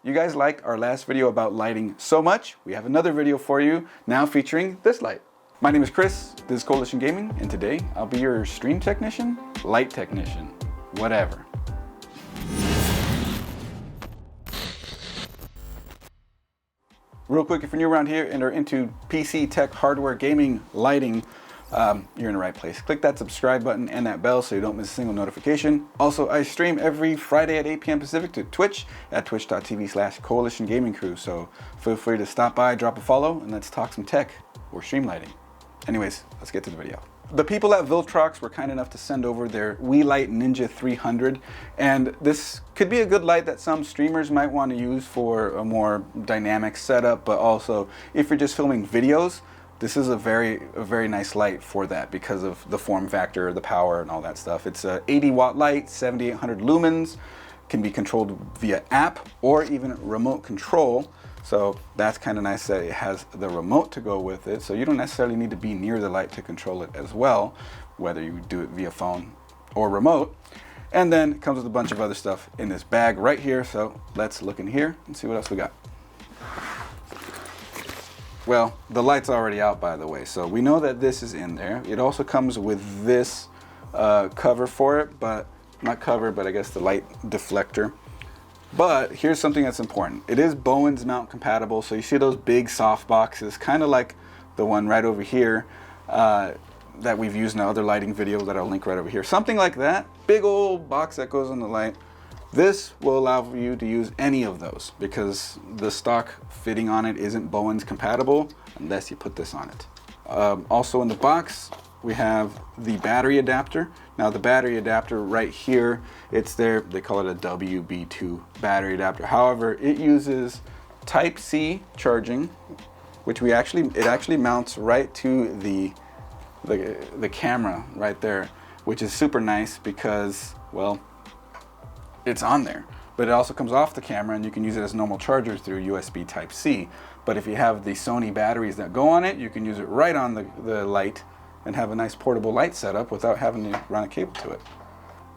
You guys liked our last video about lighting so much, we have another video for you now featuring this light. My name is Chris, this is Coalition Gaming, and today I'll be your stream technician, light technician, whatever. Real quick, if you're new around here and are into PC tech, hardware, gaming, lighting, you're in the right place. Click that subscribe button and that bell so you don't miss a single notification. Also, I stream every Friday at 8 p.m. Pacific to Twitch at twitch.tv/Coalition Gaming Crew. So feel free to stop by, drop a follow, and let's talk some tech or stream lighting. Anyways, let's get to the video. The people at Viltrox were kind enough to send over their Weeylite Ninja 300, and this could be a good light that some streamers might want to use for a more dynamic setup, but also if you're just filming videos, this is a very nice light for that because of the form factor, the power, and all that stuff. It's a 80-watt light, 7,800 lumens, can be controlled via app or even remote control. So that's kind of nice that it has the remote to go with it. So you don't necessarily need to be near the light to control it as well, whether you do it via phone or remote. And then it comes with a bunch of other stuff in this bag right here. So let's look in here and see what else we got. Well, the light's already out, by the way. So we know that this is in there. It also comes with this cover for it, but not cover, but I guess the light deflector. But here's something that's important. It is Bowens mount compatible, so you see those big soft boxes, kind of like the one right over here that we've used in other lighting videos that I'll link right over here. Something like that, big old box that goes on the light. This will allow you to use any of those because the stock fitting on it isn't Bowens compatible unless you put this on it. Also in the box, we have the battery adapter. Now the battery adapter right here, it's there, they call it a WB2 battery adapter. However, it uses Type-C charging, which it actually mounts right to the camera right there, which is super nice because, well, it's on there. But it also comes off the camera and you can use it as normal charger through USB Type-C. But if you have the Sony batteries that go on it, you can use it right on the light and have a nice portable light setup without having to run a cable to it.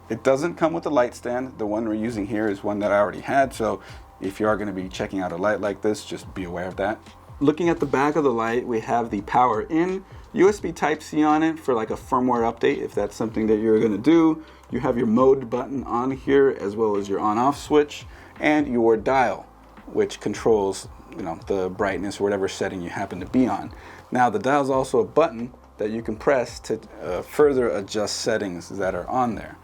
It doesn't come with a light stand. The one we're using here is one that I already had, so if you are going to be checking out a light like this, just be aware of that. Looking at the back of the light, we have the power in, USB Type-C on it for like a firmware update if that's something that you're going to do. You have your mode button on here as well as your on-off switch and your dial, which controls, the brightness or whatever setting you happen to be on. Now the dial is also a button that you can press to further adjust settings that are on there.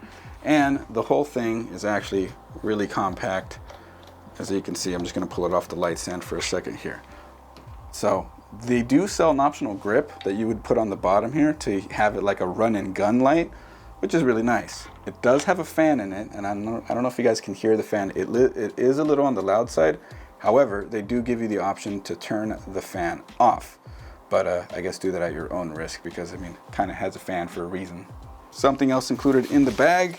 And the whole thing is actually really compact. As you can see, I'm just going to pull it off the light stand for a second here. So they do sell an optional grip that you would put on the bottom here to have it like a run and gun light, which is really nice. It does have a fan in it, and I don't know if you guys can hear the fan. It is a little on the loud side. However, they do give you the option to turn the fan off. But I guess do that at your own risk because, kind of has a fan for a reason. Something else included in the bag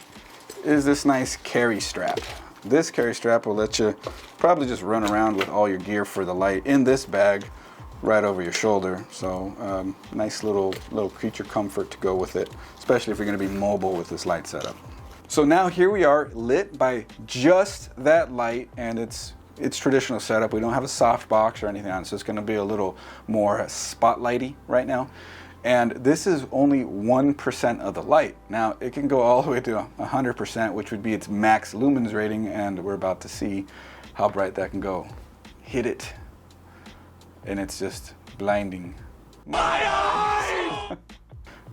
is this nice carry strap. This carry strap will let you probably just run around with all your gear for the light in this bag right over your shoulder. So nice little creature comfort to go with it, especially if you're going to be mobile with this light setup. So now here we are lit by just that light, and it's traditional setup. We don't have a soft box or anything on it, so it's going to be a little more spotlighty right now. And this is only 1% of the light. Now it can go all the way to 100%, which would be its max lumens rating, and we're about to see how bright that can go. Hit it, and it's just blinding. My eyes!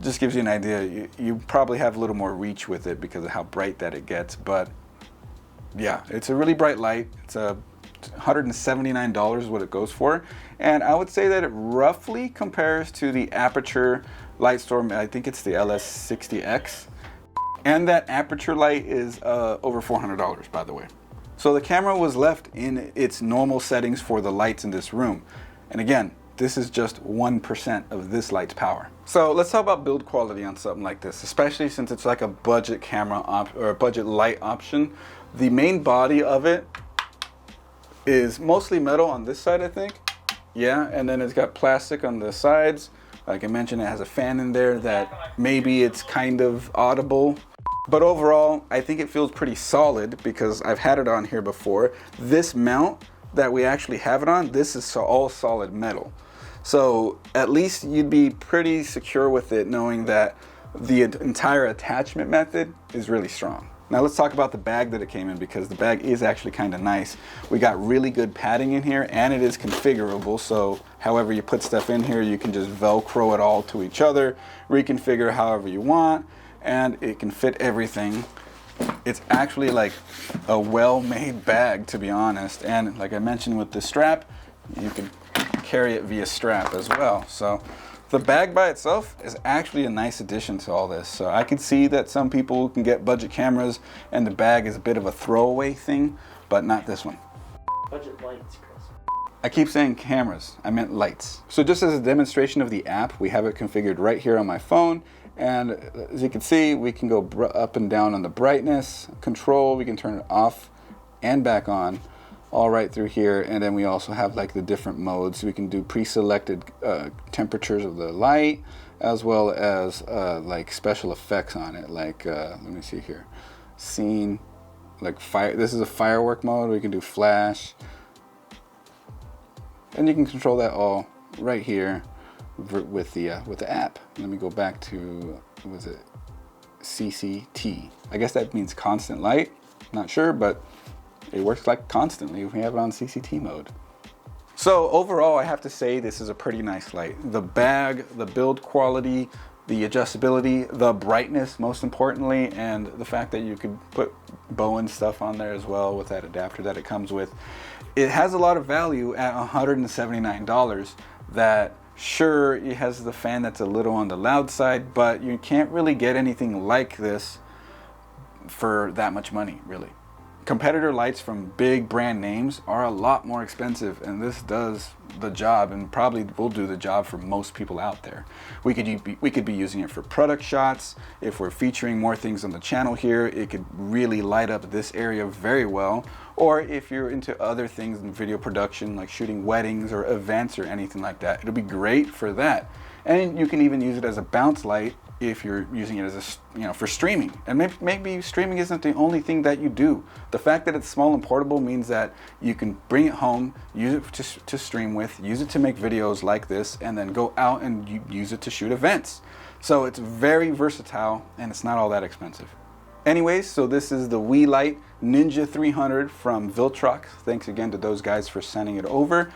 Just gives you an idea. You probably have a little more reach with it because of how bright that it gets, but yeah, it's a really bright light. It's $179 is what it goes for, and I would say that it roughly compares to the Aputure light storm. I think it's the LS60X, and that Aputure light is over $400, by the way. So the camera was left in its normal settings for the lights in this room, and again, this is just 1% of this light's power. So let's talk about build quality on something like this, especially since it's like a budget camera or a budget light option. The main body of it is mostly metal on this side, I think. Yeah, and then it's got plastic on the sides. Like I mentioned, it has a fan in there that maybe it's kind of audible. But overall, I think it feels pretty solid because I've had it on here before. This mount that we actually have it on, this is all solid metal. So at least you'd be pretty secure with it, knowing that the entire attachment method is really strong. Now let's talk about the bag that it came in, because the bag is actually kind of nice. We got really good padding in here, and it is configurable, so however you put stuff in here, you can just Velcro it all to each other, reconfigure however you want, and it can fit everything. It's actually like a well-made bag, to be honest, and like I mentioned with the strap, you can carry it via strap as well. So the bag by itself is actually a nice addition to all this. So I could see that some people can get budget cameras and the bag is a bit of a throwaway thing, but not this one. Budget lights, Chris. I keep saying cameras, I meant lights. So just as a demonstration of the app, we have it configured right here on my phone. And as you can see, we can go up and down on the brightness control. We can turn it off and back on, all right through here. And then we also have like the different modes. We can do pre-selected temperatures of the light, as well as like special effects on it. Like, let me see here, scene, like fire. This is a firework mode. We can do flash, and you can control that all right here with the app. Let me go back to, what was it, CCT. I guess that means constant light. Not sure, but it works like constantly if we have it on CCT mode. So overall, I have to say this is a pretty nice light. The bag, the build quality, the adjustability, the brightness, most importantly, and the fact that you could put Bowen stuff on there as well with that adapter that it comes with. It has a lot of value at $179 that, sure, it has the fan that's a little on the loud side, but you can't really get anything like this for that much money, really. Competitor lights from big brand names are a lot more expensive, and this does the job and probably will do the job for most people out there. We could be using it for product shots. If we're featuring more things on the channel here, it could really light up this area very well. Or if you're into other things in video production, like shooting weddings or events or anything like that, it'll be great for that. And you can even use it as a bounce light if you're using it as for streaming. And maybe streaming isn't the only thing that you do. The fact that it's small and portable means that you can bring it home, use it to stream with, use it to make videos like this, and then go out and use it to shoot events. So it's very versatile, and it's not all that expensive. Anyways, so this is the Weeylite Ninja 300 from Viltrox. Thanks again to those guys for sending it over.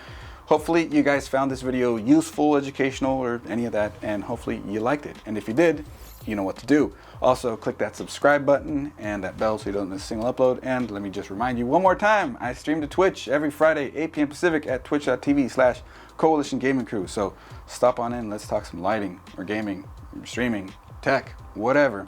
Hopefully you guys found this video useful, educational, or any of that, and hopefully you liked it. And if you did, you know what to do. Also, click that subscribe button and that bell so you don't miss a single upload. And let me just remind you one more time, I stream to Twitch every Friday, 8 p.m. Pacific at twitch.tv/Coalition Gaming Crew. So stop on in, let's talk some lighting, or gaming, or streaming, tech, whatever.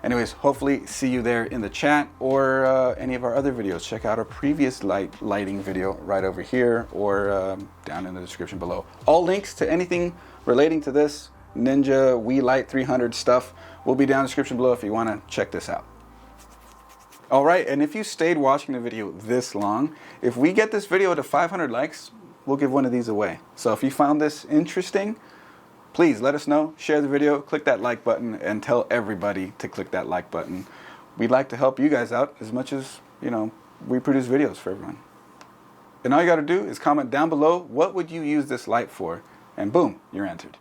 Anyways, hopefully see you there in the chat or any of our other videos. Check out our previous lighting video right over here or down in the description below. All links to anything relating to this Ninja Weeylite 300 stuff will be down in the description below if you want to check this out. All right, and if you stayed watching the video this long, if we get this video to 500 likes, we'll give one of these away. So if you found this interesting, please let us know, share the video, click that like button, and tell everybody to click that like button. We'd like to help you guys out as much as, we produce videos for everyone. And all you got to do is comment down below, what would you use this light for? And boom, you're answered.